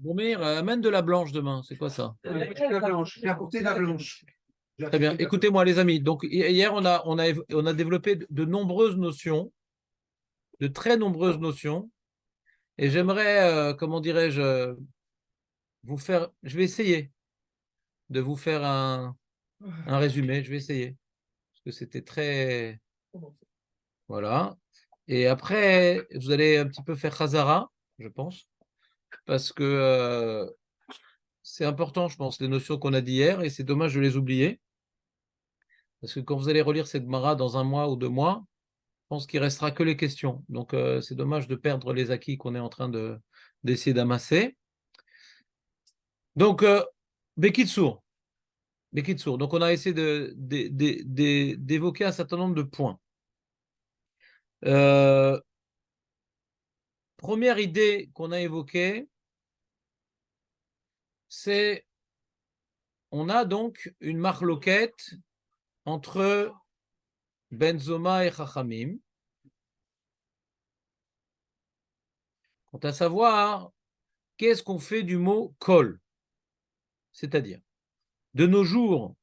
Bon, Meir, amène de la blanche demain. C'est quoi ça? La blanche. J'ai apporté de la blanche. Très bien. Écoutez-moi, les amis. Donc, hier, on a développé de nombreuses notions, de très nombreuses notions. Et j'aimerais, comment dirais-je, vous faire. Je vais essayer de vous faire un résumé. Je vais essayer. Parce que c'était très. Voilà. Et après, vous allez un petit peu faire Khazara, je pense. Parce que c'est important, je pense, les notions qu'on a dit hier. Et c'est dommage de les oublier. Parce que quand vous allez relire cette Gemara dans un mois ou 2 mois, je pense qu'il restera que les questions. Donc, c'est dommage de perdre les acquis qu'on est en train d'essayer d'amasser. Donc, Bekitsour. Bekitsour. Donc, on a essayé d'évoquer un certain nombre de points. Première idée qu'on a évoquée, c'est on a donc une marloquette entre Benzoma et Chachamim. Quant à savoir, qu'est-ce qu'on fait du mot kol? C'est-à-dire, de nos jours,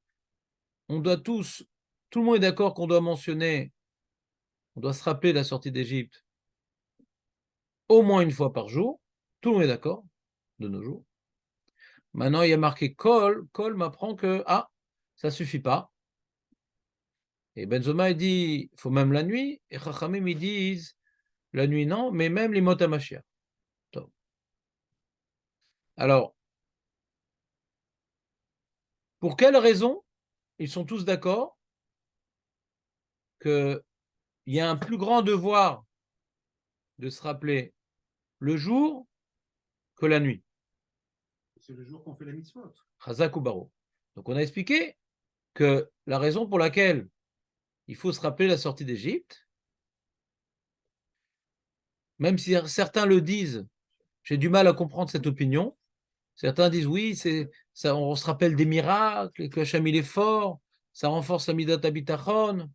on doit tout le monde est d'accord qu'on doit mentionner, on doit se rappeler la sortie d'Égypte au moins une fois par jour. Tout le monde est d'accord, de nos jours. Maintenant, il y a marqué kol. Kol m'apprend que, ça suffit pas. Et Benzoma, il dit, il faut même la nuit. Et Chachamim, ils disent, la nuit, non, mais même les mots Mashiach. Alors, pour quelle raison ils sont tous d'accord qu'il y a un plus grand devoir de se rappeler le jour que la nuit? C'est le jour qu'on fait la mitzvot. Chazak ou Baro. Donc, on a expliqué que la raison pour laquelle il faut se rappeler la sortie d'Égypte, même si certains le disent, j'ai du mal à comprendre cette opinion. Certains disent oui, ça, on se rappelle des miracles, et que Hachem il est fort, ça renforce la Midat Habitachon.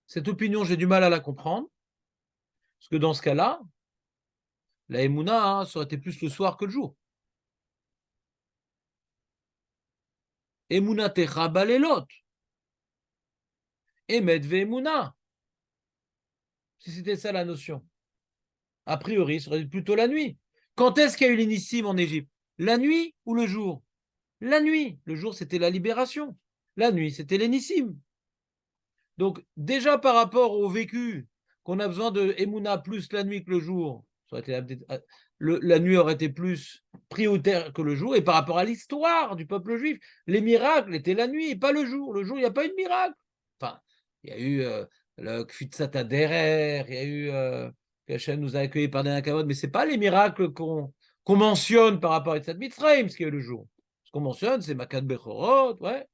Cette opinion, j'ai du mal à la comprendre, parce que dans ce cas-là, la Emouna, ça aurait été plus le soir que le jour. Emouna techa balelot. Emet ve Emouna. Si c'était ça la notion. A priori, ça aurait été plutôt la nuit. Quand est-ce qu'il y a eu l'inissime en Égypte? La nuit ou le jour? La nuit. Le jour, c'était la libération. La nuit, c'était l'énissime. Donc, déjà par rapport au vécu, qu'on a besoin de Emouna plus la nuit que le jour, ça aurait été, la nuit aurait été plus prioritaire que le jour. Et par rapport à l'histoire du peuple juif, les miracles étaient la nuit et pas le jour. Le jour, il n'y a pas eu de miracle. Enfin, il y a eu le Kfitsat Aderer, il y a eu qu'Hachem nous a accueillis par des Kavod, mais ce n'est pas les miracles qu'on mentionne par rapport à Yitzhak Mitzrayim, ce qui est le jour. Ce qu'on mentionne, c'est Makat Bechorot, ouais.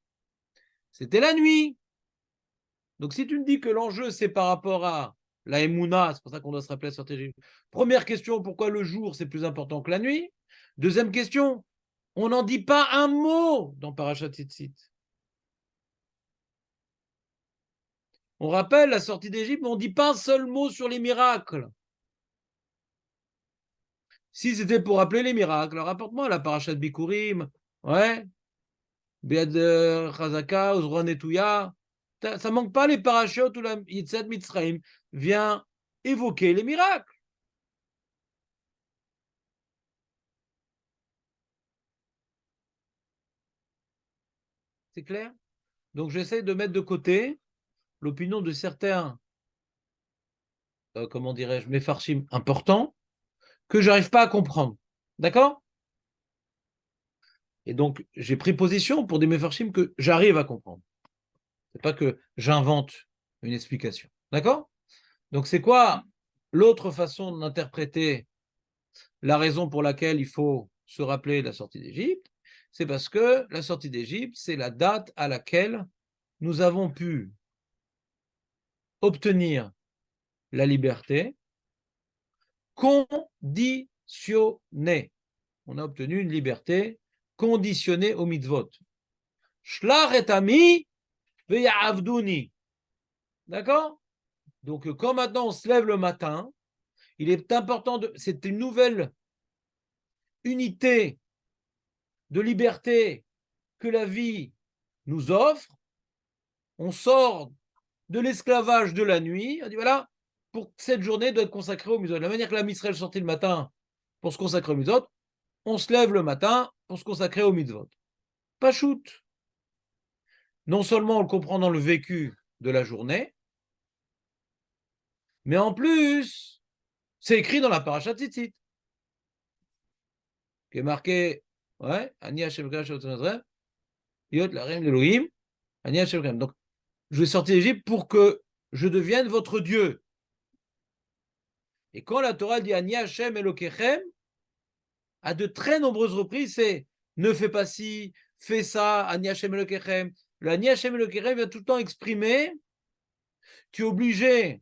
C'était la nuit. Donc, si tu me dis que l'enjeu, c'est par rapport à la Emouna, c'est pour ça qu'on doit se rappeler la sortie d'Égypte. Première question, pourquoi le jour, c'est plus important que la nuit? Deuxième question, on n'en dit pas un mot dans Parashat Tzitzit. On rappelle la sortie d'Égypte, mais on ne dit pas un seul mot sur les miracles. Si c'était pour rappeler les miracles, alors rapporte-moi la Parashat Bikurim, ouais, Bead Chazaka, Uzron Netouya. Ça manque pas les parachutes où la Yitzhak Mitzrayim vient évoquer les miracles. C'est clair? Donc j'essaie de mettre de côté l'opinion de certains, comment dirais-je, méfarchim importants, que je n'arrive pas à comprendre. D'accord? Et donc j'ai pris position pour des méfarchim que j'arrive à comprendre. C'est pas que j'invente une explication. D'accord? Donc c'est quoi l'autre façon d'interpréter la raison pour laquelle il faut se rappeler de la sortie d'Égypte? C'est parce que la sortie d'Égypte, c'est la date à laquelle nous avons pu obtenir la liberté conditionnée. On a obtenu une liberté conditionnée au mitzvot. Shlach et ami ve'ya'avduni. D'accord? Donc, quand maintenant on se lève le matin, il est important c'est une nouvelle unité de liberté que la vie nous offre, on sort de l'esclavage de la nuit, on dit voilà, pour cette journée doit être consacrée au mitzvot. De la manière que la Israël sortit le matin pour se consacrer au mitzvot, on se lève le matin pour se consacrer au mitzvot. Pas shoot. Non seulement on le comprend dans le vécu de la journée, mais en plus, c'est écrit dans la paracha Tzitzit, qui est marqué, ouais, Ani Hashem Yot Larim Elohim, Ani Hashem. Donc, je vais sortir d'Égypte pour que je devienne votre Dieu. Et quand la Torah dit Ani Hashem Elokechem, à de très nombreuses reprises, c'est ne fais pas ci, fais ça, Ani Hashem Elokechem. Le Ani Hashem Elokechem vient tout le temps exprimer tu es obligé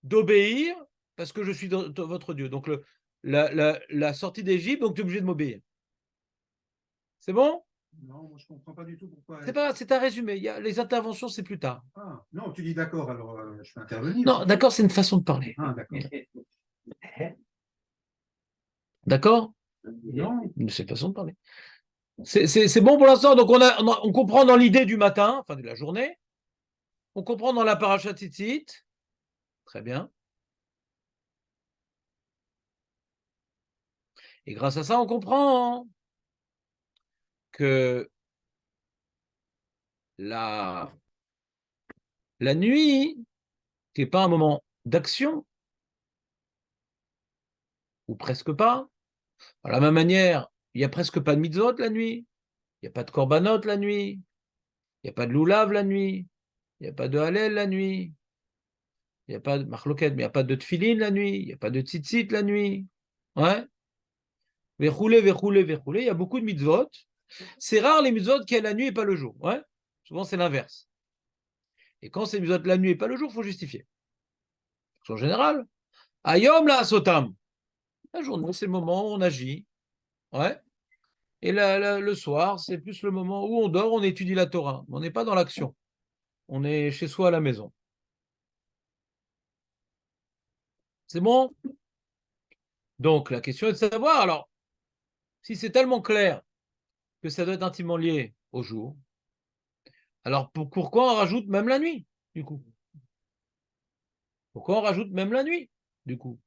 d'obéir parce que je suis votre Dieu. Donc, la sortie d'Égypte, donc tu es obligé de m'obéir. C'est bon? Non, moi je comprends pas du tout pourquoi. C'est un résumé. Les interventions, c'est plus tard. Ah, non, tu dis d'accord, alors je peux intervenir. Non, d'accord, c'est une façon de parler. Ah, d'accord. D'accord? Non. C'est une façon de parler. C'est bon pour l'instant. Donc, on comprend dans l'idée du matin, enfin de la journée. On comprend dans la paracha Tzitzit. Très bien. Et grâce à ça, on comprend que la nuit, qui n'est pas un moment d'action, ou presque pas. De la même manière, il n'y a presque pas de mitzvot la nuit, il n'y a pas de korbanot la nuit, il n'y a pas de loulav la nuit, il n'y a pas de halel la nuit, il n'y a pas de marloquet, mais il n'y a pas de tfilin la nuit, il n'y a pas de tzitzit la nuit. Ouais. Vechoulé, vechoulé, vechoulé, il y a beaucoup de mitzvot. C'est rare les mitzvot qui a la nuit et pas le jour. Ouais. Souvent, c'est l'inverse. Et quand c'est mitzvot la nuit et pas le jour, il faut justifier. En général, ayom la sotam. La journée, c'est le moment où on agit. Ouais. Et le soir, c'est plus le moment où on dort, on étudie la Torah. On n'est pas dans l'action. On est chez soi à la maison. C'est bon? Donc, la question est de savoir, alors, si c'est tellement clair que ça doit être intimement lié au jour, alors pourquoi on rajoute même la nuit, du coup? Pourquoi on rajoute même la nuit, du coup?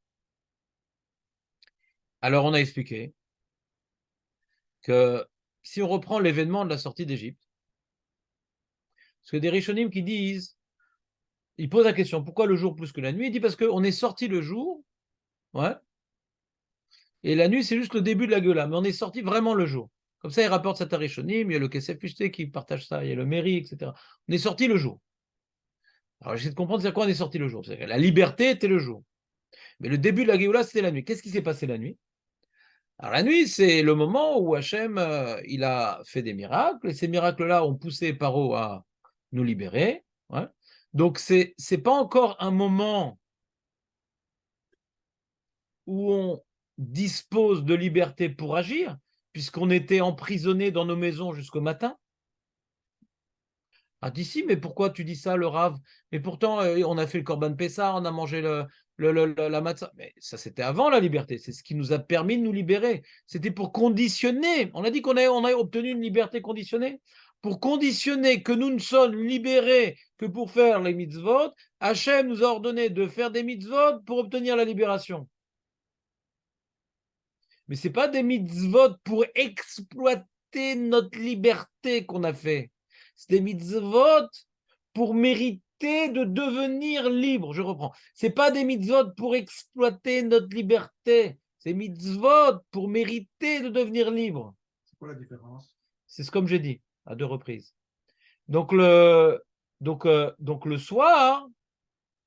Alors, on a expliqué que si on reprend l'événement de la sortie d'Égypte, parce que des Rishonim qui disent, ils posent la question, pourquoi le jour plus que la nuit? Il dit parce qu'on est sorti le jour, ouais, et la nuit, c'est juste le début de la Géoula, mais on est sorti vraiment le jour. Comme ça, il rapporte Satar Rishonim, il y a le Kesef Pishté qui partage ça, il y a le Méri, etc. On est sorti le jour. Alors, j'essaie de comprendre c'est à quoi on est sorti le jour. La liberté était le jour. Mais le début de la Géoula, c'était la nuit. Qu'est-ce qui s'est passé la nuit? Alors, la nuit, c'est le moment où Hachem, il a fait des miracles, et ces miracles-là ont poussé Paro à nous libérer. Ouais. Donc, c'est pas encore un moment où on dispose de liberté pour agir, puisqu'on était emprisonné dans nos maisons jusqu'au matin. Ah, d'ici, mais pourquoi tu dis ça, le Rav? Mais pourtant, on a fait le Corban Pessah, on a mangé la matzah. Mais ça, c'était avant la liberté. C'est ce qui nous a permis de nous libérer. C'était pour conditionner. On a dit qu'on a obtenu une liberté conditionnée. Pour conditionner que nous ne sommes libérés que pour faire les mitzvot, Hachem nous a ordonné de faire des mitzvot pour obtenir la libération. Mais ce n'est pas des mitzvot pour exploiter notre liberté qu'on a fait. C'est des mitzvot pour mériter de devenir libre. Je reprends. Ce n'est pas des mitzvot pour exploiter notre liberté. C'est mitzvot pour mériter de devenir libre. C'est quoi la différence? C'est comme j'ai dit à 2 reprises. Donc le soir,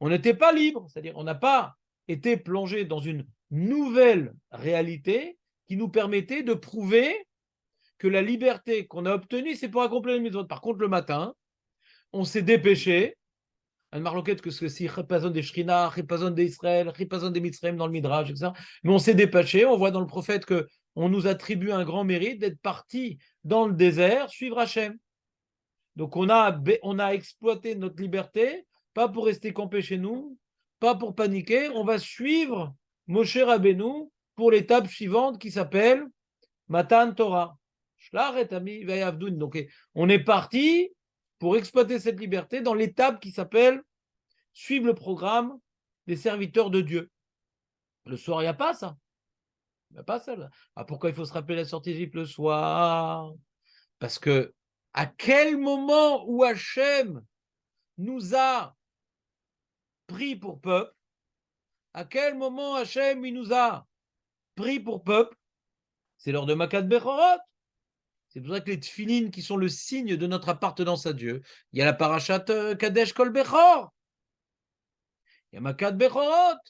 on n'était pas libre. C'est-à-dire on n'a pas été plongé dans une nouvelle réalité qui nous permettait de prouver que la liberté qu'on a obtenue, c'est pour accomplir les mitzvot. Par contre, le matin, on s'est dépêché. Un marloquette que si Chipazon des Shrina, Chipazon d'Israël, Chipazon des Mitzrayim dans le Midrash, etc. Mais on s'est dépêché. On voit dans le prophète que on nous attribue un grand mérite d'être parti dans le désert suivre Hachem. Donc on a exploité notre liberté, pas pour rester campé chez nous, pas pour paniquer. On va suivre Moshe Rabbeinu pour l'étape suivante qui s'appelle Matan Torah. Shlach et ami vayavdun. Donc, on est parti pour exploiter cette liberté dans l'étape qui s'appelle suivre le programme des serviteurs de Dieu. Le soir, il n'y a pas ça. Il n'y a pas ça. Là. Ah, pourquoi il faut se rappeler la sortie d'Égypte le soir? Parce que à quel moment où Hachem nous a pris pour peuple, à quel moment Hachem il nous a pris pour peuple, c'est lors de Makat Bechorot. C'est pour ça que les tfilines qui sont le signe de notre appartenance à Dieu, il y a la parashat Kadesh Kol Bechor, il y a Makat Bechorot.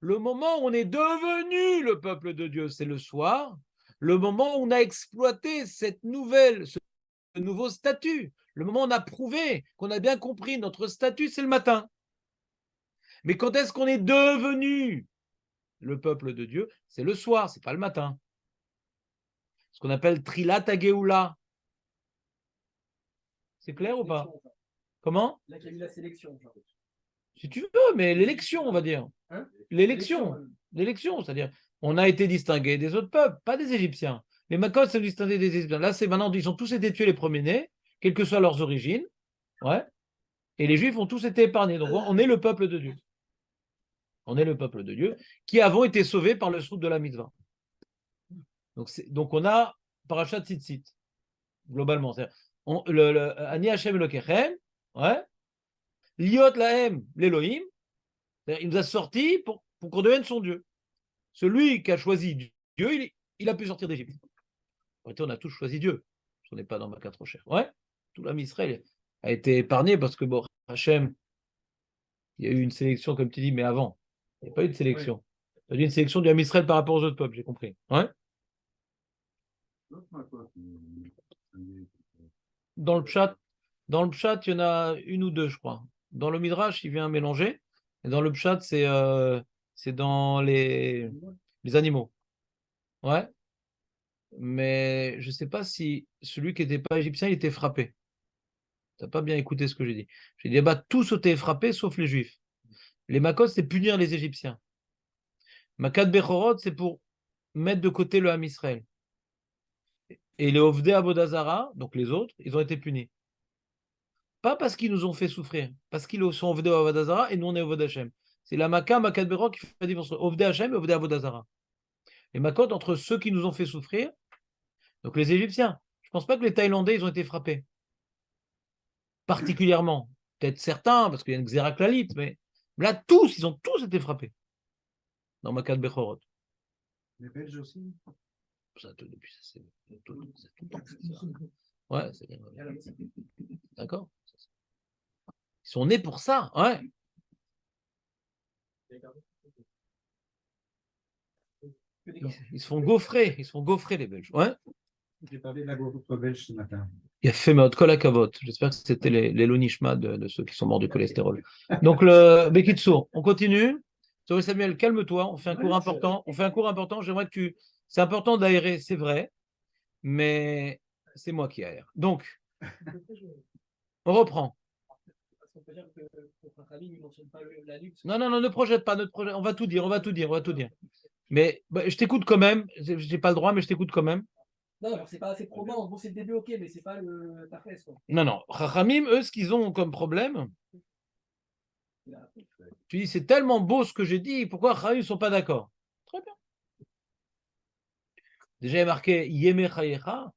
Le moment où on est devenu le peuple de Dieu, c'est le soir. Le moment où on a exploité ce nouveau statut, le moment où on a prouvé qu'on a bien compris notre statut, c'est le matin. Mais quand est-ce qu'on est devenu le peuple de Dieu? C'est le soir, c'est pas le matin. Ce qu'on appelle Trilat Hageoula. C'est clair ou pas? Comment? Là, il y a eu la sélection. Si tu veux, mais l'élection, on va dire. Hein? L'élection, c'est-à-dire, on a été distingué des autres peuples, pas des Égyptiens. Les Makot sont distingués des Égyptiens. Là, c'est maintenant, ils ont tous été tués les premiers-nés, quelles que soient leurs origines. Ouais. Et les Juifs ont tous été épargnés. Donc, on est le peuple de Dieu. On est le peuple de Dieu qui avons été sauvés par le srout de la mitzvah. Donc on a parachat tzitzit, globalement. Ani Hashem Elokechem, ouais. Liot lahem l'Elohim, il nous a sortis pour qu'on devienne son Dieu. Celui qui a choisi Dieu, il a pu sortir d'Égypte. En réalité, on a tous choisi Dieu. On n'est pas dans Makat Rocher. Ouais, tout l'âme Israël a été épargné parce que, bon, Hachem, il y a eu une sélection, comme tu dis, mais avant, il n'y a pas eu de sélection. Il y a eu une sélection du Ham Israël par rapport aux autres peuples, j'ai compris. Ouais. Dans le pshat, il y en a une ou deux, je crois. Dans le Midrash, il vient mélanger. Et dans le pshat, c'est dans les animaux. Ouais. Mais je ne sais pas si celui qui n'était pas égyptien, il était frappé. Tu n'as pas bien écouté ce que j'ai dit. J'ai dit, bah, tous ont été frappés, sauf les Juifs. Les Makot, c'est punir les Égyptiens. Makat Bechorot, c'est pour mettre de côté le Ham Israël. Et les Ovdei Avodazara, donc les autres, ils ont été punis. Pas parce qu'ils nous ont fait souffrir, parce qu'ils sont Ovdei Avodazara et nous on est Ovdei Hashem. C'est la Makat Bechorot qui fait la différence entre Ovdei Hashem et Ovdei Avodazara. Les Makot, entre ceux qui nous ont fait souffrir, donc les Égyptiens. Je ne pense pas que les Thaïlandais, ils ont été frappés. Particulièrement. Peut-être certains, parce qu'il y a une Xéraklalite, mais là, ils ont tous été frappés. Dans Makat Bechorot. Les Belges aussi. Ça, depuis ça, c'est tout le temps. Ouais, c'est bien. D'accord. Ils sont nés pour ça, ouais. Ils se font gaufrer, les Belges. Ouais. J'ai parlé de la gaufre belge ce matin. Il a fait Meot Kol HaKavod. J'espère que c'était les Lonishma de ceux qui sont morts du cholestérol. Donc, le Bekitsour, on continue. Samuel, calme-toi. On fait un cours important. J'aimerais que tu. C'est important d'aérer, c'est vrai, mais c'est moi qui aère. Donc, on reprend. Non, ne projette pas. On va tout dire. Mais bah, je t'écoute quand même. Je n'ai pas le droit, mais je t'écoute quand même. Non, c'est pas assez probant. Bon, c'est le début, ok, mais c'est pas le tafès, quoi. Non. Chachamim, eux, ce qu'ils ont comme problème, tu dis, c'est tellement beau ce que j'ai dit, pourquoi Chachamim ne sont pas d'accord? Très bien. Déjà, il est marqué Yeme Chayecha.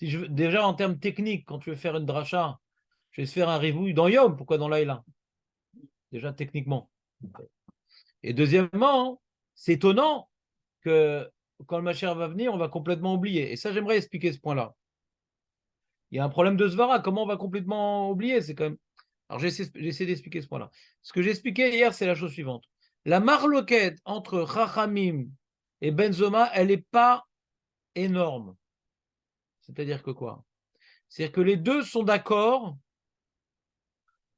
Déjà, en termes techniques, quand tu veux faire une dracha, je vais se faire un rivouille dans Yom, pourquoi dans Laïla? Déjà, techniquement. Et deuxièmement, c'est étonnant que quand le Mashiach va venir, on va complètement oublier. Et ça, j'aimerais expliquer ce point-là. Il y a un problème de Svara. Comment on va complètement oublier? C'est quand même. Alors, j'essaie d'expliquer ce point-là. Ce que j'ai expliqué hier, c'est la chose suivante. La marloquette entre Chachamim et Benzoma, elle n'est pas énorme. C'est-à-dire que quoi? C'est-à-dire que les deux sont d'accord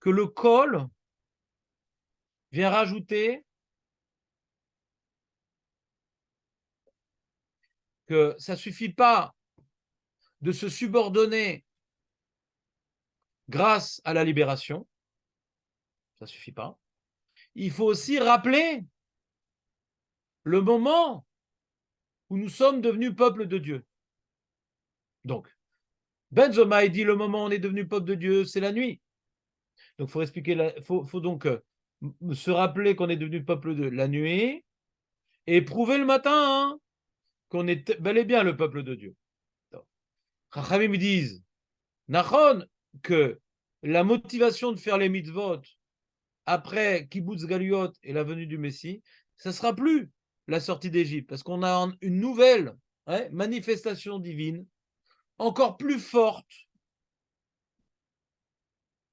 que le col vient rajouter que ça ne suffit pas de se subordonner grâce à la libération. Ça ne suffit pas. Il faut aussi rappeler le moment où nous sommes devenus peuple de Dieu. Donc, Ben Zoma, il dit le moment où on est devenu peuple de Dieu, c'est la nuit. Donc, faut expliquer, faut donc se rappeler qu'on est devenu peuple de la nuit et prouver le matin hein, qu'on est bel et bien le peuple de Dieu. Chachamim disent, Nachon, que la motivation de faire les mitzvot après Kibbutz Galiot et la venue du Messie, ça ne sera plus la sortie d'Égypte, parce qu'on a une nouvelle manifestation divine, encore plus forte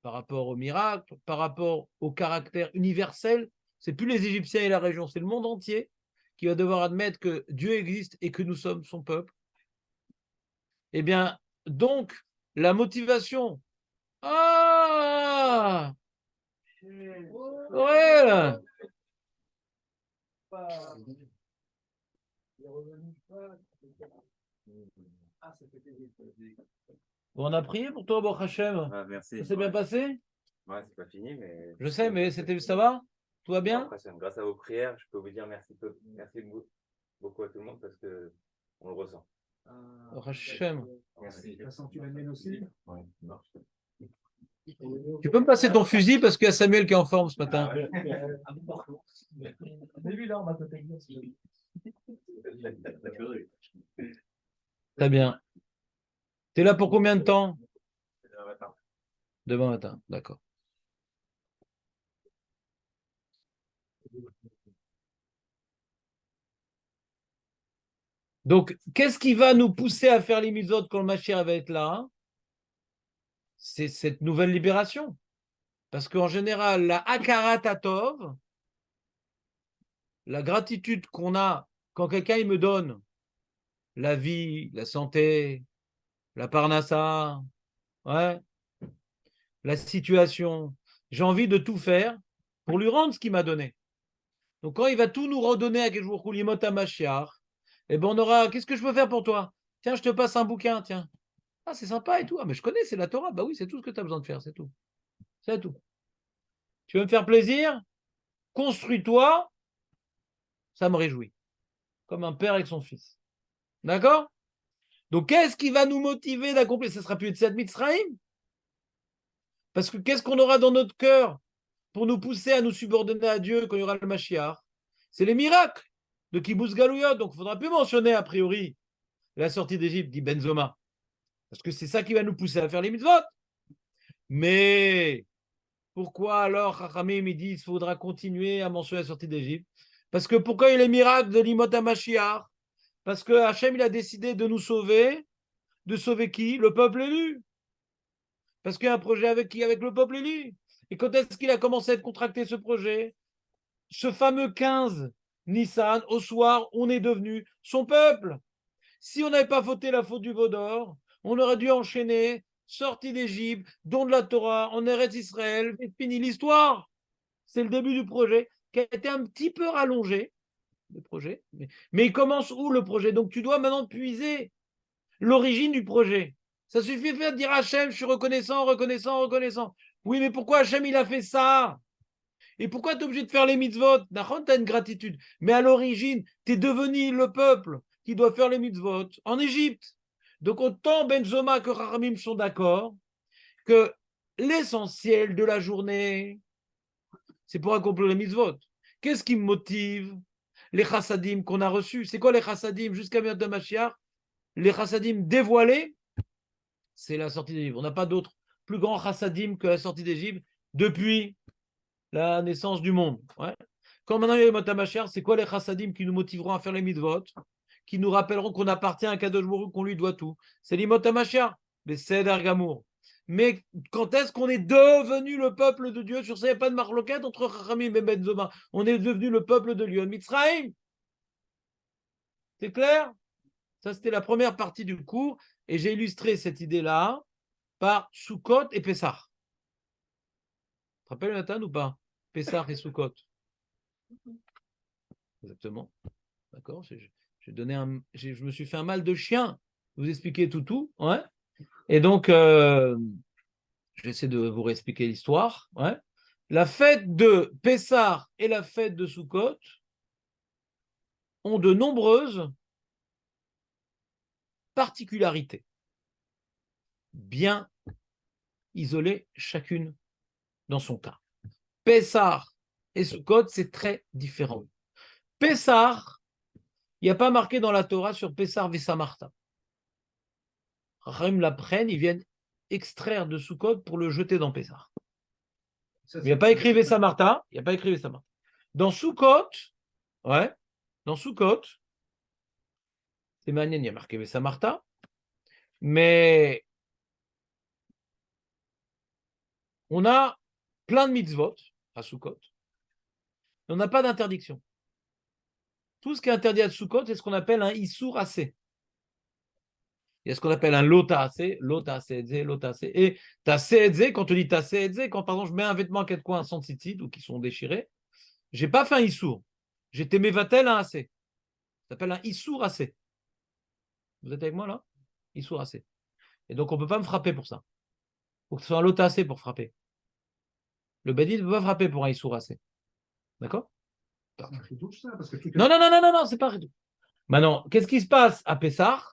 par rapport au miracle, par rapport au caractère universel. C'est plus les Égyptiens et la région, c'est le monde entier qui va devoir admettre que Dieu existe et que nous sommes son peuple. Eh bien, donc, la motivation. Ah ouais là. Bon, on a prié pour toi, Baruch Hashem. Ah, merci. Ça s'est bien passé? Ouais, c'est pas fini, mais. Je sais, mais ça va? Tout va bien? Grâce à vos prières, je peux vous dire merci, beaucoup à tout le monde parce que on le ressent. Baruch Hashem. Merci. Tu as senti la mienne aussi? Ouais, Tu peux me passer ton fusil parce qu'il y a Samuel qui est en forme ce matin. Ah ouais. Très bien. Tu es là pour combien de temps? Demain matin, d'accord. Donc, qu'est-ce qui va nous pousser à faire les mitzvot quand le Mashiach va être là? C'est cette nouvelle libération. Parce qu'en général, la Hakarat Hatov, la gratitude qu'on a quand quelqu'un il me donne la vie, la santé, la parnassa, ouais, la situation, j'ai envie de tout faire pour lui rendre ce qu'il m'a donné. Donc quand il va tout nous redonner à quelque jour, Limot Mashiach, eh ben on aura, qu'est-ce que je peux faire pour toi? Tiens, je te passe un bouquin, tiens. Ah, c'est sympa et tout. Ah, mais je connais, c'est la Torah. Bah oui, c'est tout ce que tu as besoin de faire, c'est tout. C'est tout. Tu veux me faire plaisir? Construis-toi, ça me réjouit. Comme un père avec son fils. D'accord? Donc, qu'est-ce qui va nous motiver d'accomplir? Ce sera plus de cette Mitzrayim. Parce que qu'est-ce qu'on aura dans notre cœur pour nous pousser à nous subordonner à Dieu quand il y aura le Mashiach? C'est les miracles de Kibbutz Galouyot. Donc, il ne faudra plus mentionner a priori la sortie d'Égypte, dit Benzoma. Parce que c'est ça qui va nous pousser à faire les mitzvot. Mais pourquoi alors, Chachamim, ils disent qu'il faudra continuer à mentionner la sortie d'Égypte? Parce que pourquoi il y a les miracles de l'Imot HaMashiach? Parce que Hachem, il a décidé de nous sauver. De sauver qui? Le peuple élu. Parce qu'il y a un projet avec qui? Avec le peuple élu. Et quand est-ce qu'il a commencé à être contracté, ce projet? Ce fameux 15 Nissan, au soir, on est devenu son peuple. Si on n'avait pas fauté la faute du veau d'or, on aurait dû enchaîner sortie d'Égypte, don de la Torah, en Eretz Israël, et fini l'histoire. C'est le début du projet qui a été un petit peu rallongé, le projet. Mais il commence où le projet? Donc tu dois maintenant puiser l'origine du projet. Ça suffit de dire Hachem, je suis reconnaissant, reconnaissant, reconnaissant. Oui, mais pourquoi Hachem il a fait ça? Et pourquoi tu es obligé de faire les mitzvot? D'accord, tu as une gratitude. Mais à l'origine, tu es devenu le peuple qui doit faire les mitzvot en Égypte. Donc autant Benzoma que Rahamim sont d'accord que l'essentiel de la journée, c'est pour accomplir les mitzvot. Qu'est-ce qui me motive? Les chassadim qu'on a reçus. C'est quoi les chassadim jusqu'à Yom Mashiach? Les chassadim dévoilés, c'est la sortie d'Égypte. On n'a pas d'autre plus grand chassadim que la sortie d'Égypte depuis la naissance du monde. Ouais. Quand maintenant il y a les Mashiach, c'est quoi les chassadim qui nous motiveront à faire les mitzvot, qui nous rappelleront qu'on appartient à Kadosh Baruch Hu, qu'on lui doit tout? C'est l'imot Mashiach, mais c'est d'Argamour. Mais quand est-ce qu'on est devenu le peuple de Dieu? Sur ça, il n'y a pas de marloquette entre Chachamim et Benzoma. On est devenu le peuple de Lion Mitzrayim. C'est clair? Ça, c'était la première partie du cours. Et j'ai illustré cette idée-là par Sukkot et Pessah. Tu te rappelles, Nathan, ou pas? Pessah et Sukkot. Exactement. D'accord? Je me suis fait un mal de chien. Vous expliquer tout. Ouais. Et donc, j'essaie de vous réexpliquer l'histoire. Ouais. La fête de Pessah et la fête de Sukkot ont de nombreuses particularités bien isolées, chacune dans son cas. Pessah et Sukkot, c'est très différent. Pessah, il n'y a pas marqué dans la Torah sur Pessah Vesamarta. Rachim la prennent, ils viennent extraire de Sukkot pour le jeter dans Pessah. Il n'y a pas écrit Vesamarta, il n'y a pas écrit Vesamarta. Dans Sukkot, c'est manière, il y a marqué Vesamarta, mais on a plein de mitzvot à Sukkot. On n'a pas d'interdiction. Tout ce qui est interdit à Sukkot, c'est ce qu'on appelle un Issour assez. Il y a ce qu'on appelle un lota assez, lota assez. Et tassé, quand on dit tassé, quand par exemple je mets un vêtement à quatre coins sans tzitzit ou qui sont déchirés, j'ai pas fait un Issour. J'ai témé vatel un assez. Ça s'appelle un Issour assez. Vous êtes avec moi là? Issour assez. Et donc on ne peut pas me frapper pour ça. Il faut que ce soit un lota assez pour frapper. Le Bedi ne peut pas frapper pour un Issour assez. D'accord? C'est un chidouche, ça, parce que tout est- Non, c'est pas Ridou. Maintenant, qu'est-ce qui se passe à Pessah?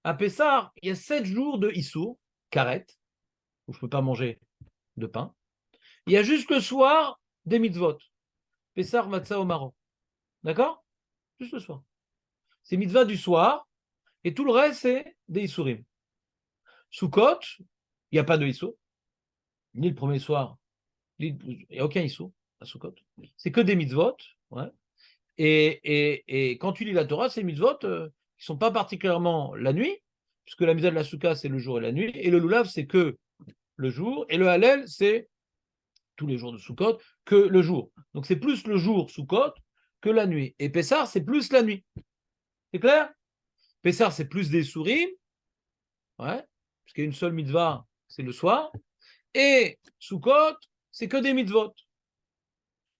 À Pessah, il y a 7 jours de Issour, karet, où je ne peux pas manger de pain. Il y a juste le soir des mitzvot. Pessah, matzah au Maroc. D'accord? Juste le soir. C'est mitzvah du soir, et tout le reste, c'est des Issourim. Sukkot, il n'y a pas de Issour. Ni le premier soir, il n'y a aucun Issour à Sukkot. C'est que des mitzvot. Ouais. Et quand tu lis la Torah, ces mitzvot qui ne sont pas particulièrement la nuit, puisque la mitzvah de la Souka, c'est le jour et la nuit, et le Lulav, c'est que le jour, et le Hallel, c'est tous les jours de Sukkot, que le jour. Donc c'est plus le jour Sukkot que la nuit. Et Pessah, c'est plus la nuit. C'est clair? Pessah, c'est plus des souris, ouais, parce qu'il y a une seule mitzvah, c'est le soir, et Sukkot, c'est que des mitzvot.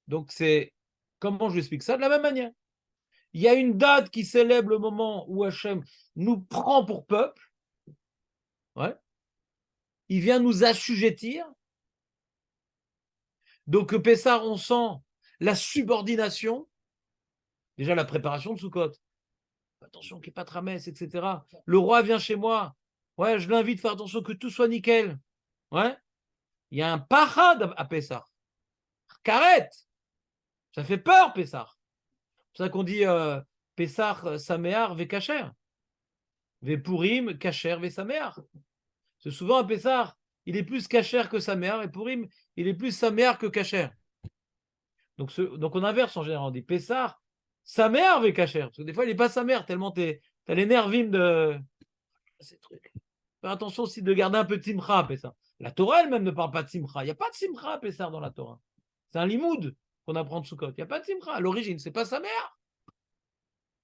Donc c'est, comment je vous explique ça? De la même manière. Il y a une date qui célèbre le moment où Hachem nous prend pour peuple. Ouais. Il vient nous assujettir. Donc, Pessah, on sent la subordination. Déjà, la préparation de Sukkot. Attention qu'il n'y ait pas de ramesse, etc. Le roi vient chez moi. Ouais, je l'invite à faire attention que tout soit nickel. Ouais. Il y a un parad à Pessah. Karet. Ça fait peur, Pessah. C'est pour ça qu'on dit Pessah, Saméar, Vekacher. Vepurim, Kacher, Vesaméar. C'est souvent à Pessah, il est plus Kacher que Saméar, et Purim, il est plus Saméar que Kacher. Donc on inverse en général, on dit Pessah, Saméar avec Kacher. Parce que des fois, il n'est pas Saméar, tellement tu as les nervim de ces trucs. Faire attention aussi de garder un peu de Simcha à Pessah. La Torah elle-même ne parle pas de Simcha. Il n'y a pas de Simcha à Pessah dans la Torah. C'est un limoud qu'on apprend de Sukkot. Il n'y a pas de Simcha. À l'origine, ce n'est pas Saméar.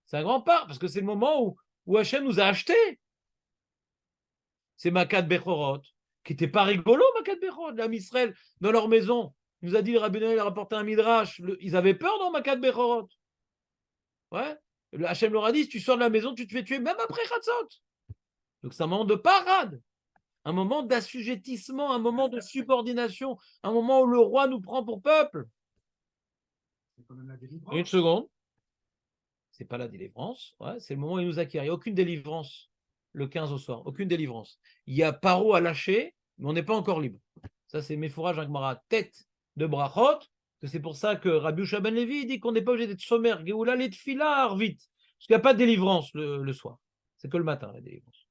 C'est un grand part, parce que c'est le moment où Hachem nous a achetés. C'est Makat Bechorot, qui n'était pas rigolo, Makat Bechorot. L'âme Israël, dans leur maison, il nous a dit, le Rabbi Noël il a rapporté un midrash, ils avaient peur dans Makat Bechorot. Ouais. Le Hachem leur a dit, si tu sors de la maison, tu te fais tuer même après Chatzot. Donc c'est un moment de parade, un moment d'assujettissement, un moment de subordination, un moment où le roi nous prend pour peuple. C'est quand même la délivrance. Une seconde. C'est pas la délivrance, ouais, c'est le moment où il nous acquiert. Il n'y a aucune délivrance le 15 au soir, aucune délivrance. Il y a paro à lâcher, mais on n'est pas encore libre. Ça, c'est mes fourrages Agmara, tête de brachot, que c'est pour ça que Rabbi Yosha ben Levi dit qu'on n'est pas obligé d'être sommaire, Geoula les tfilar, vite, parce qu'il n'y a pas de délivrance le soir. C'est que le matin, la délivrance.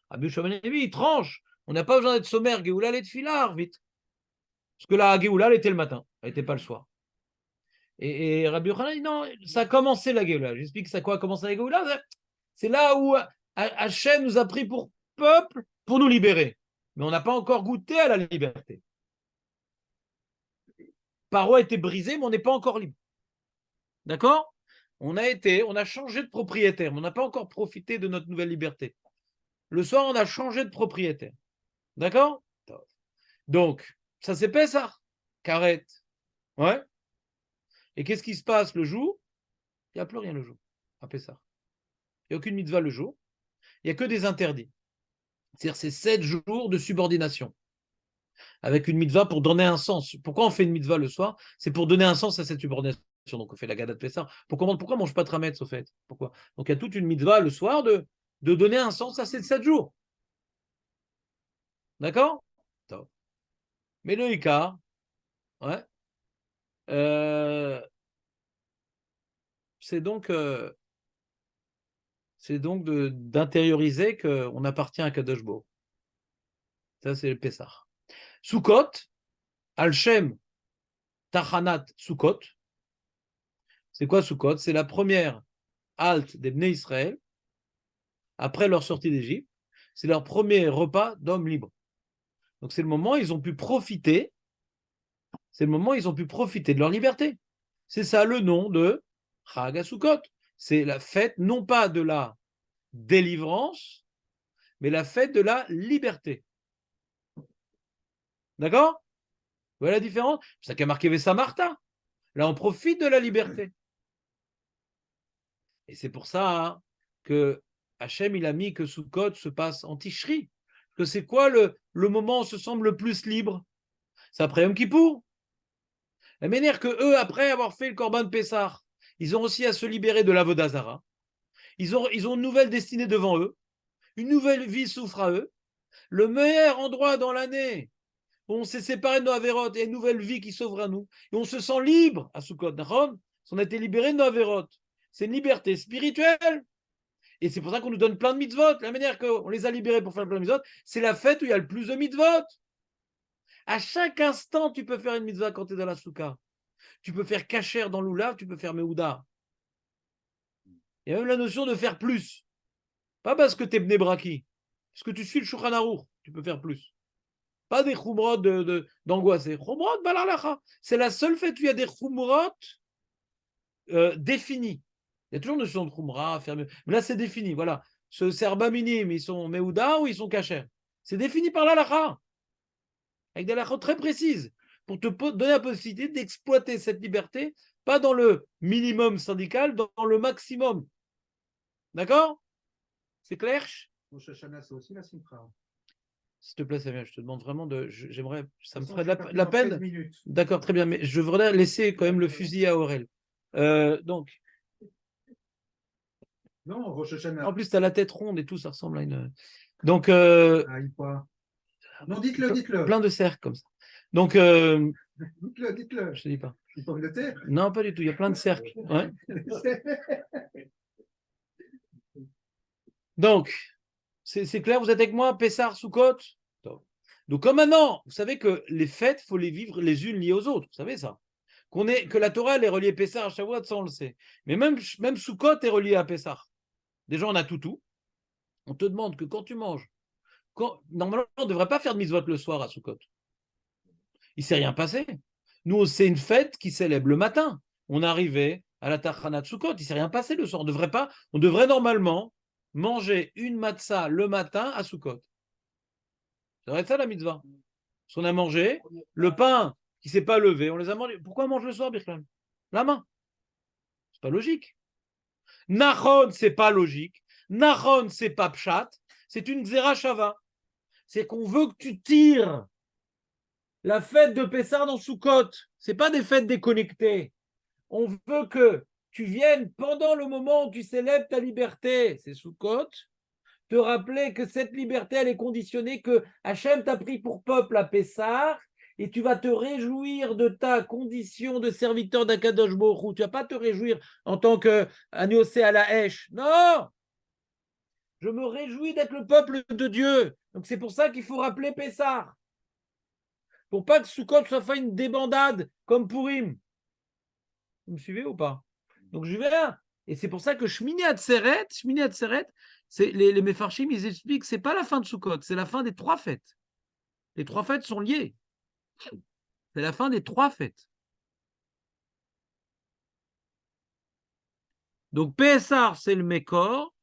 Rabbi Yosha ben Levi, il tranche. On n'a pas besoin d'être sommaire, Geoula les tfilar, vite. Parce que la Geoula, elle était le matin, elle n'était pas le soir. Et Rabbi Yochanan dit non, ça a commencé la Géoula. J'explique ça quoi a commencé la Géoula. C'est là où Hachem nous a pris pour peuple pour nous libérer. Mais on n'a pas encore goûté à la liberté. Paro a été brisé, mais on n'est pas encore libre. D'accord? On a changé de propriétaire, mais on n'a pas encore profité de notre nouvelle liberté. Le soir, on a changé de propriétaire. D'accord? Donc, ça c'est Pessah. Karet. Ouais. Et qu'est-ce qui se passe le jour? Il n'y a plus rien le jour, à Pessah. Il n'y a aucune mitzvah le jour. Il n'y a que des interdits. C'est-à-dire c'est 7 jours de subordination. Avec une mitzvah pour donner un sens. Pourquoi on fait une mitzvah le soir? C'est pour donner un sens à cette subordination. Donc on fait la Gada de Pessah. Pourquoi on ne mange pas de Trametz au fait? Pourquoi? Donc il y a toute une mitzvah le soir de donner un sens à ces 7 jours. D'accord? Mais le Icar, ouais, c'est donc d'intérioriser qu'on appartient à Kadosh Baruch. Ça, c'est le Pessah. Sukkot, Al-Shem, Tachanat, Sukkot. C'est quoi Sukkot? C'est la première halte des Bnei Israël après leur sortie d'Égypte. C'est leur premier repas d'hommes libres. Donc c'est le moment où ils ont pu profiter. C'est le moment où ils ont pu profiter de leur liberté. C'est ça le nom de Chag HaSukkot. C'est la fête non pas de la délivrance, mais la fête de la liberté. D'accord? Vous voyez la différence? C'est ça qu'a marqué Vessa Martha. Là, on profite de la liberté. Et c'est pour ça hein, que Hachem, il a mis que Sukkot se passe en Tishri. Que c'est quoi le moment où on se semble le plus libre? C'est après Yom Kippour. La manière que eux, après avoir fait le Korban Pessah, ils ont aussi à se libérer de l'Avodah Zara. Ils ont une nouvelle destinée devant eux. Une nouvelle vie s'offre à eux. Le meilleur endroit dans l'année où on s'est séparé de nos avérotes et une nouvelle vie qui s'ouvre à nous. Et on se sent libre à Sukkot. On a été libéré de nos avérotes. C'est une liberté spirituelle. Et c'est pour ça qu'on nous donne plein de mitzvot. La manière qu'on les a libérés pour faire plein de mitzvot, c'est la fête où il y a le plus de mitzvot. À chaque instant, tu peux faire une mitzvah quand tu es dans la soukha. Tu peux faire kasher dans l'oulav, tu peux faire meouda. Il y a même la notion de faire plus. Pas parce que tu es bnébraki, parce que tu suis le Shulchan Aruch, tu peux faire plus. Pas des chumrot d'angoisser. Chumrot balalacha. C'est la seule fête où il y a des chumrot définis. Il y a toujours une notion de chumra, mais là c'est défini. Voilà. Ce serba minime, ils sont meouda ou ils sont kasher. C'est défini par l'alacha. Avec des halachot très précises. Pour te donner la possibilité d'exploiter cette liberté, pas dans le minimum syndical, dans le maximum. D'accord? C'est clair? Rosh Hashanah, c'est aussi la Simcha. S'il te plaît, Samuel, je te demande vraiment j'aimerais, ça me De toute ferait façon, de la je suis parti dans 13 peine. minutes. D'accord, très bien, mais je voudrais laisser quand même le fusil à Aurel. Donc, Non, Rosh Hashanah. en plus, tu as la tête ronde et tout, ça ressemble à une. Donc, Ah, il quoi? Non, dites-le. plein de cercles comme ça. Donc, Dites-le. je te dis pas. Une pomme de terre. Non, pas du tout, il y a plein de cercles. Ouais. Donc, c'est clair, vous êtes avec moi, Pessar, Soukot? Donc, comme maintenant, vous savez que les fêtes, il faut les vivre les unes liées aux autres. Vous savez ça? Que la Torah, elle est reliée à Pessar, à Shavuot, ça on le sait. Mais même Soukot est relié à Pessar. Déjà, on a tout. On te demande que quand tu manges, normalement, on ne devrait pas faire de mitzvot le soir à Soukot. Il ne s'est rien passé. Nous, c'est une fête qui célèbre le matin. On est arrivé à la Tachanat Soukot, il ne s'est rien passé le soir. On devrait normalement manger une matzah le matin à Soukot. Ça devrait être ça la mitzvah. Si on a mangé, le pain qui ne s'est pas levé, on les a mangés. Pourquoi on mange le soir, Birklan? La main. C'est pas logique. Nachon, c'est pas logique. Nachon, c'est pas pshat. C'est une zerachava. C'est qu'on veut que tu tires la fête de Pessah dans Soukot. C'est pas des fêtes déconnectées. On veut que tu viennes pendant le moment où tu célèbres ta liberté. C'est Soukot. Te rappeler que cette liberté, elle est conditionnée que Hachem t'a pris pour peuple à Pessah et tu vas te réjouir de ta condition de serviteur d'Akadosh Baruch Hu. Tu vas pas te réjouir en tant qu'agnosé à la Hesh. Non! Je me réjouis d'être le peuple de Dieu. Donc c'est pour ça qu'il faut rappeler Pessah. Pour pas que Soukot soit fait une débandade comme Purim. Vous me suivez ou pas? Donc je vais là. Et c'est pour ça que Shmini Atzeret, les Mefarshim, ils expliquent que ce n'est pas la fin de Sukkot, c'est la fin des 3 fêtes. Les 3 fêtes sont liées. C'est la fin des 3 fêtes. Donc Pessah, c'est le Mekor,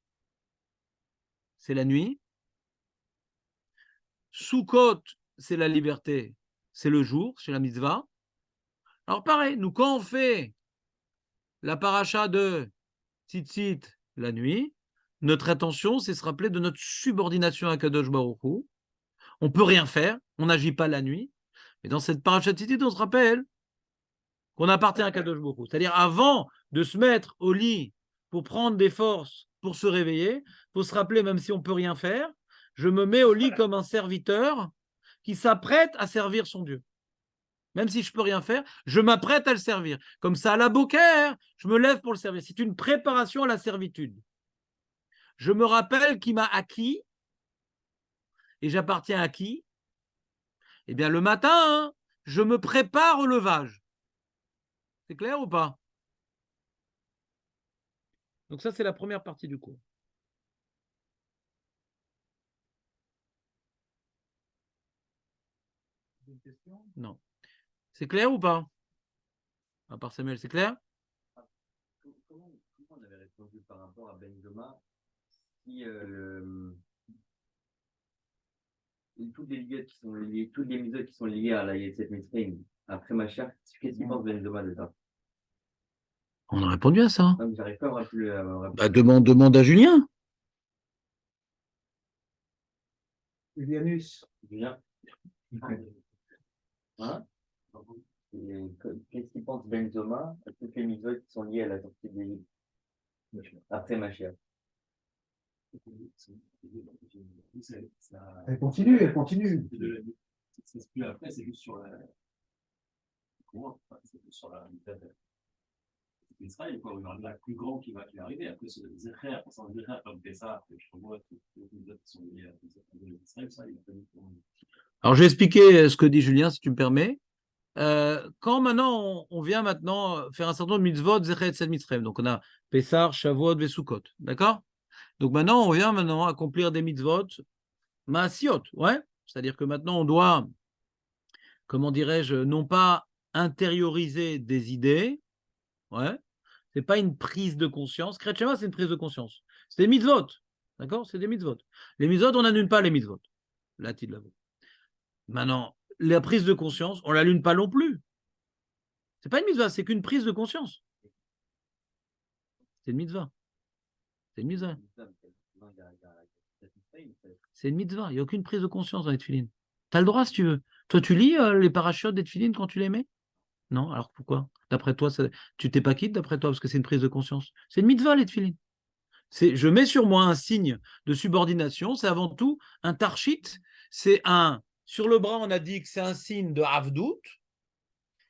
c'est la nuit. Sukkot, c'est la liberté, c'est le jour, c'est la mitzvah. Alors pareil, nous quand on fait la paracha de Tzitzit la nuit, notre attention, c'est se rappeler de notre subordination à Kadosh Baruch Hu. On ne peut rien faire, on n'agit pas la nuit. Mais dans cette paracha de Tzitzit, on se rappelle qu'on appartient à Kadosh Baruch Hu. C'est-à-dire, avant de se mettre au lit pour prendre des forces pour se réveiller. Il faut se rappeler, même si on ne peut rien faire, je me mets au lit comme un serviteur qui s'apprête à servir son Dieu. Même si je ne peux rien faire, je m'apprête à le servir. Comme ça, à la boker, je me lève pour le servir. C'est une préparation à la servitude. Je me rappelle qui m'a acquis, et j'appartiens à qui? Eh bien, le matin, hein, je me prépare au levage. C'est clair ou pas? Donc ça, c'est la première partie du cours. Une question? Non. C'est clair ou pas? À part Samuel, c'est clair? Comment on avait répondu par rapport à Benzema si toutes les liées qui sont liées, toutes les méthodes qui sont liées à la Yetset Mitzrayim, après ma chère, qu'est-ce qu'il pense Benzema de ça? On a répondu à ça. Donc, j'arrive pas à me rappeler. Bah, demande à Julien. Julianus. Julien. Hein? Qu'est-ce qu'il pense Benzema à toutes les méthodes qui sont liées à la sortie des livres après ma chère? Elle continue, elle continue. C'est plus après, c'est juste sur la. Comment? C'est juste sur la méthode d'Israël, quoi. Il y aura la plus grande qui va arriver. Après, ce Zécher, après ça, Zécher, comme ça, après, je revois toutes les méthodes qui sont liées à Israël, ça, il a pas dit. Alors, je vais expliquer ce que dit Julien, si tu me permets. Quand maintenant, on vient maintenant faire un certain nombre de mitzvot, Zechet Tzed Mitzrayim. Donc, on a Pessar, Shavuot, Vesukot. D'accord? Donc, maintenant, on vient maintenant accomplir des mitzvot Maasiot. Ouais? C'est-à-dire que maintenant, on doit, comment dirais-je, non pas intérioriser des idées. Ouais? C'est pas une prise de conscience. Kriyat Shema, c'est une prise de conscience. C'est des mitzvot. D'accord? C'est des mitzvot. Les mitzvot, on n'annule pas les mitzvot. Là, tu l'as vu. Maintenant, la prise de conscience, on ne l'allume pas non plus. C'est pas une mitzvah, c'est qu'une prise de conscience. C'est une mitzvah. C'est une mitzvah. C'est une mitzvah. Il n'y a aucune prise de conscience dans les tefilines. Tu as le droit si tu veux. Toi, tu lis les parachutes des tefilines quand tu les mets? Non? Alors pourquoi? D'après toi, tu t'es pas quitte d'après toi parce que c'est une prise de conscience. C'est une mitzvah, les tefilines. Je mets sur moi un signe de subordination. C'est avant tout un tarchit. C'est un. Sur le bras, on a dit que c'est un signe de Havdout.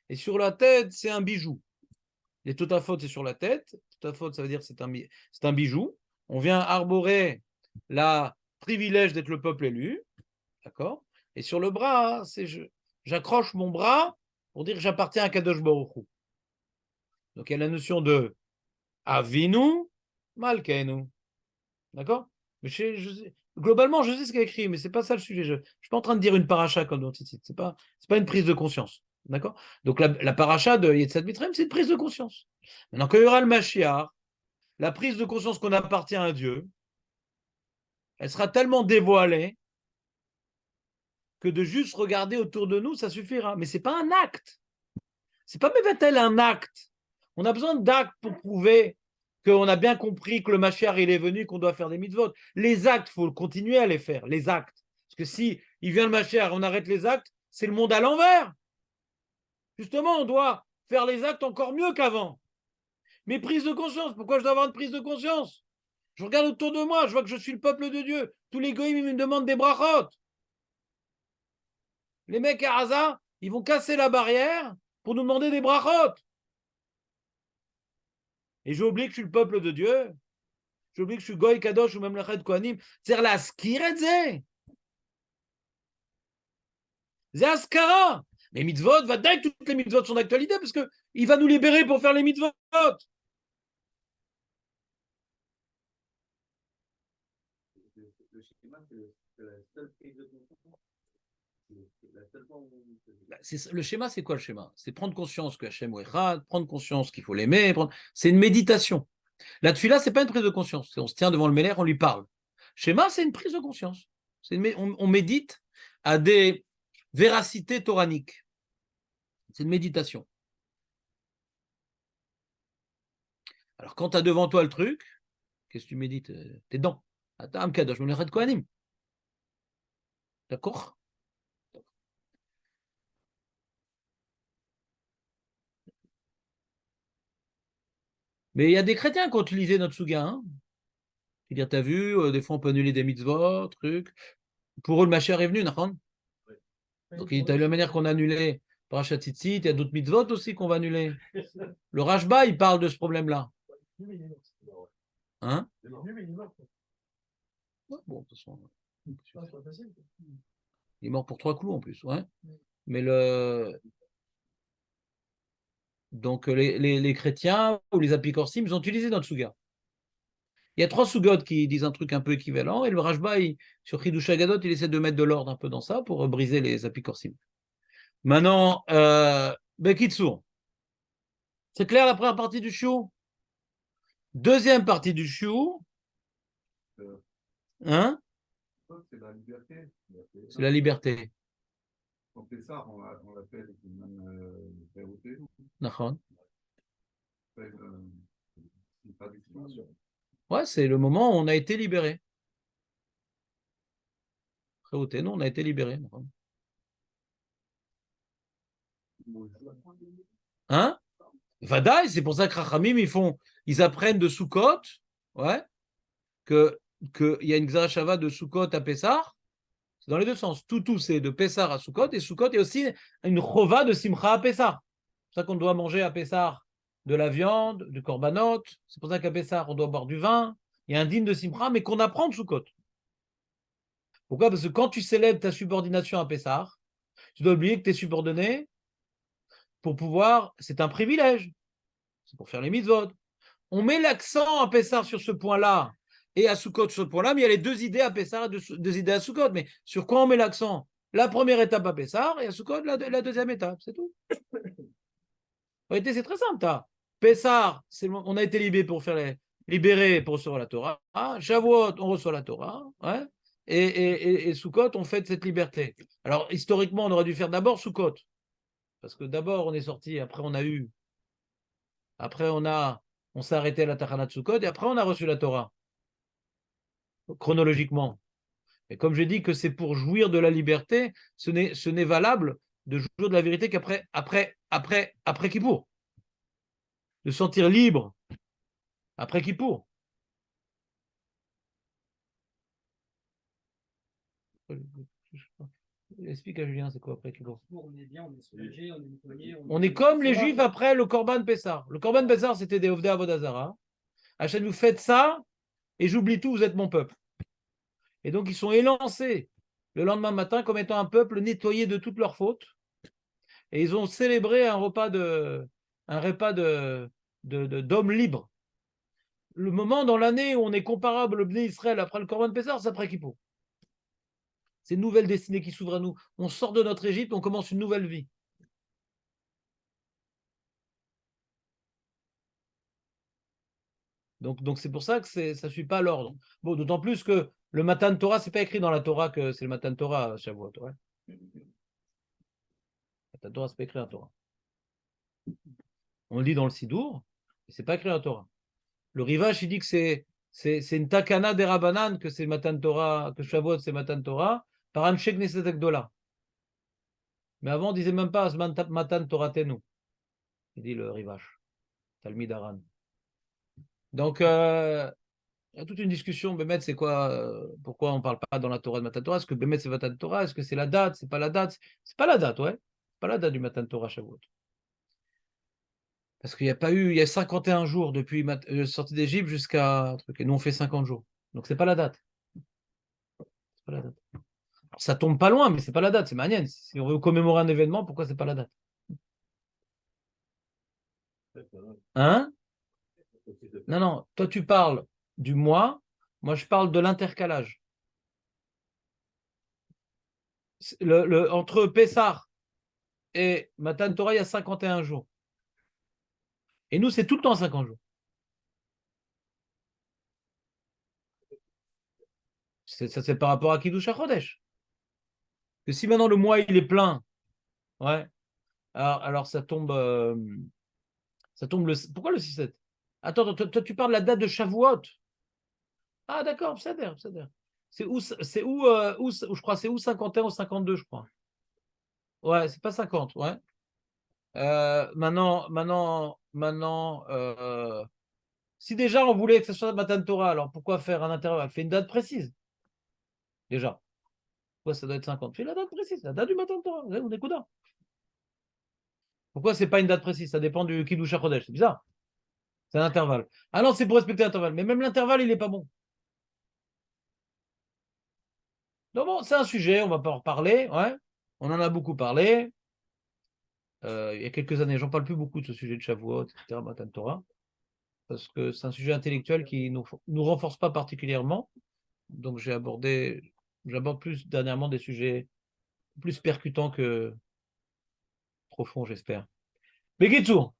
Et sur la tête, c'est un bijou. Les totafot, c'est sur la tête. Totafot, ça veut dire que c'est un bijou. On vient arborer le privilège d'être le peuple élu. D'accord? Et sur le bras, j'accroche mon bras pour dire que j'appartiens à Kadosh Baruch Hu. Donc il y a la notion de Avinu, Malkeinu. D'accord? Mais globalement, je sais ce qu'il y a écrit, mais ce n'est pas ça le sujet. Je ne suis pas en train de dire une paracha comme dans Tzitzit. Ce n'est pas une prise de conscience. D'accord? Donc la paracha de Yetzat Mitzrayim, c'est une prise de conscience. Maintenant, quand il y aura le Mashiach, la prise de conscience qu'on appartient à Dieu, elle sera tellement dévoilée que de juste regarder autour de nous, ça suffira. Mais ce n'est pas un acte. Ce n'est pas Mevatel un acte. On a besoin d'actes pour prouver qu'on a bien compris que le Mashiach il est venu, qu'on doit faire des mitzvot. Les actes, il faut continuer à les faire, les actes. Parce que si il vient le Mashiach, on arrête les actes, c'est le monde à l'envers. Justement, on doit faire les actes encore mieux qu'avant. Mais prise de conscience, pourquoi je dois avoir une prise de conscience? Je regarde autour de moi, je vois que je suis le peuple de Dieu. Tous les goïms, ils me demandent des brachot. Les mecs à Gaza, ils vont casser la barrière pour nous demander des brachot. Et j'ai oublié que je suis le peuple de Dieu. J'ai oublié que je suis Goy Kadosh ou même le Ched Kohanim. C'est la skiretze. C'est Askara. Les mitzvot, va dire que toutes les mitzvot sont d'actualité parce qu'il va nous libérer pour faire les mitzvot. Le schéma, c'est la seule prise de conscience. Le schéma, c'est quoi le schéma? C'est prendre conscience que Hachem est Echad, prendre conscience qu'il faut l'aimer. C'est une méditation. La tefila, ce n'est pas une prise de conscience. On se tient devant le Méler, on lui parle. Schéma, c'est une prise de conscience. On médite à des véracités toraniques. C'est une méditation. Alors, quand tu as devant toi le truc, qu'est-ce que tu médites? Tes dents. Attends, Kadosh, je me Kohanim. D'accord? Mais il y a des chrétiens qui ont utilisé notre souga. Hein. C'est-à-dire, tu as vu, des fois on peut annuler des mitzvot, trucs. Pour eux, le Mashiach est venu, Nachon. Donc, tu as vu la manière qu'on a annulé Parashat Tzitzit, il y a d'autres mitzvot aussi qu'on va annuler. Le Rashba, il parle de ce problème-là. Hein? Ouais, bon, de toute façon, il est mort pour 3 clous en plus, ouais. Mais donc les chrétiens ou les apicorsim, ils ont utilisé notre souga. Il y a 3 sougotes qui disent un truc un peu équivalent, et le Rashba, sur Chidush Hagadot, il essaie de mettre de l'ordre un peu dans ça pour briser les apicorsim. Maintenant, Bekitsour. C'est clair la première partie du shiur? Deuxième partie du shiur. Hein? C'est la liberté. C'est la liberté. On fait ça, on l'appelle une vérité. Nachon. Une traduction. Ouais, c'est le moment où on a été libéré. Nous, on a été libéré. Hein? Vadaï, c'est pour ça que Rachamim, ils apprennent de Sukkot, ouais, qu'il y a une Xarashava de Sukkot à Pessah. C'est dans les deux sens. Tout, c'est de Pessah à Sukkot, et Sukkot est aussi une Chova de Simcha à Pessah. C'est pour ça qu'on doit manger à Pessah de la viande, du korbanot. C'est pour ça qu'à Pessah, on doit boire du vin. Il y a un dîme de Simcha, mais qu'on apprend de Sukkot. Pourquoi? Parce que quand tu célèbres ta subordination à Pessah, tu dois oublier que tu es subordonné pour pouvoir. C'est un privilège. C'est pour faire les mitzvot. On met l'accent à Pessah sur ce point-là et à Sukkot sur ce point-là, mais il y a les 2 idées à Pessah et 2 idées à Sukkot. Mais sur quoi on met l'accent? La première étape à Pessah et à Sukkot, la deuxième étape, c'est tout. En réalité, c'est très simple. Pessah, on a été libérés pour recevoir la Torah. Shavuot, on reçoit la Torah. Ouais. Et Sukkot, on fête cette liberté. Alors, historiquement, on aurait dû faire d'abord Sukkot. Parce que d'abord, on est sorti, après, on s'est arrêté à la Tachanat Sukkot, et après, on a reçu la Torah. Chronologiquement. Et comme je dis que c'est pour jouir de la liberté, ce n'est valable de jouir de la vérité après Kippour. De sentir libre après Kippour. Explique à Julien, c'est quoi après Kippour? On est bien, on est soulagé, on est nettoyé. On est comme les Juifs après le Korban Pessah. Le Korban Pessah, c'était des Ovdei Avodazara. Hachem, vous faites ça, et j'oublie tout, vous êtes mon peuple. Et donc, ils sont élancés le lendemain matin comme étant un peuple nettoyé de toutes leurs fautes. Et ils ont célébré un repas d'hommes libres. Le moment dans l'année où on est comparable au Bnei Israël après le Korban Pessah, c'est après Kippour. C'est une nouvelle destinée qui s'ouvre à nous. On sort de notre Égypte, on commence une nouvelle vie. Donc c'est pour ça que ça ne suit pas l'ordre. Bon, d'autant plus que le Matan Torah, c'est pas écrit dans la Torah que c'est le Matan Torah, Shavuot. Ouais. Matan Torah, c'est pas écrit dans la Torah. On le dit dans le Sidour, mais c'est pas écrit dans la Torah. Le Rivash, il dit que c'est une takana des Rabbanan, que c'est Matan Torah, que Shavuot, c'est Matan Torah, par Anshe Knesset Agdola. Mais avant, on disait même pas Matan Torah Tenu. Il dit le Rivash. Talmid Aran. Donc, il y a toute une discussion. Bémet, c'est quoi? Pourquoi on ne parle pas dans la Torah de Matan Torah? Est-ce que Bémet, c'est Matan Torah? Est-ce que c'est la date? C'est pas la date? C'est pas la date, ouais. C'est pas la date du Matan Torah Shavuot. Parce qu'il n'y a pas eu, il y a 51 jours depuis sortie d'Égypte jusqu'à. Et nous, on fait 50 jours. Donc, c'est pas la date. C'est pas la date. Alors, ça tombe pas loin, mais c'est pas la date. C'est manienne. Si on veut commémorer un événement, pourquoi c'est pas la date? Hein? Non, non. Toi, tu parles du mois. Moi, je parle de l'intercalage. Entre Pessah et Matan Torah, il y a 51 jours. Et nous, c'est tout le temps 50 jours. Ça, c'est par rapport à Kiddush HaChodesh. Que si maintenant le mois, il est plein, ouais, alors ça tombe Pourquoi le 6-7? Attends, toi, tu parles de la date de Shavuot. Ah, d'accord, c'est à dire. C'est où, je crois, c'est où 51 ou 52, je crois. Ouais, c'est pas 50, ouais. Maintenant, Si déjà on voulait que ce soit Matan Torah, alors pourquoi faire un intervalle? Fais une date précise. Déjà. Pourquoi ça doit être 50? Fais la date précise, la date du Matan Torah. On est coudin. Pourquoi c'est pas une date précise? Ça dépend du Kiddush HaChodesh. C'est bizarre. C'est un intervalle. Ah non, c'est pour respecter l'intervalle. Mais même l'intervalle, il n'est pas bon. Donc bon, c'est un sujet, on va pas en reparler. Ouais. On en a beaucoup parlé. Il y a quelques années, j'en parle plus beaucoup de ce sujet de Shavuot, etc., Matan Torah, parce que c'est un sujet intellectuel qui nous renforce pas particulièrement. Donc j'aborde plus dernièrement des sujets plus percutants que profonds, j'espère. Bekitsour,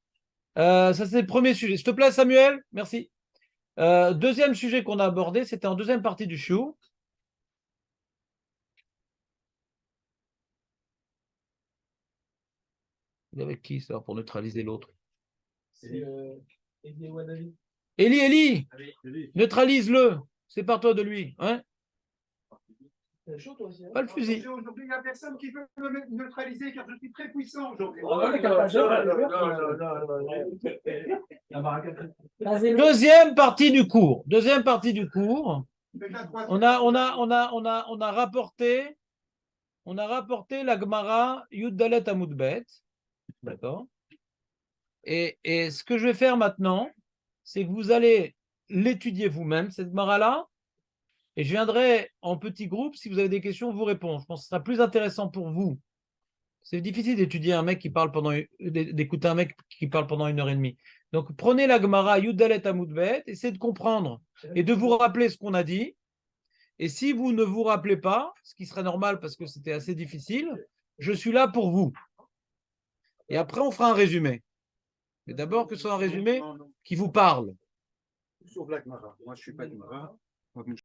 ça c'est le premier sujet. S'il te plaît, Samuel, merci. Deuxième sujet qu'on a abordé, c'était en deuxième partie du shiur. Il est avec qui ça pour neutraliser l'autre? C'est Eli Wadavi. Eli, neutralise-le. Sépare-toi de lui. Hein? C'est chaud, toi aussi. Hein. Pas le fusil. Aujourd'hui, il n'y a personne qui veut me neutraliser car je suis très puissant aujourd'hui. Deuxième partie du cours. Deuxième partie du cours. On a rapporté la Gemara Yud Dalet Amud Bet. D'accord. Et ce que je vais faire maintenant, c'est que vous allez l'étudier vous-même, cette Gemara-là, et je viendrai en petit groupe, si vous avez des questions, vous répondre. Je pense que ce sera plus intéressant pour vous. C'est difficile d'étudier un mec qui parle d'écouter un mec qui parle pendant 1h30. Donc prenez la Gemara Yud Dalet Amud Bet, essayez de comprendre et de vous rappeler ce qu'on a dit. Et si vous ne vous rappelez pas, ce qui serait normal parce que c'était assez difficile, je suis là pour vous. Et après, on fera un résumé. Mais d'abord, que ce soit un résumé qui vous parle. Sauf la Gemara. Moi, je ne suis pas Gemara.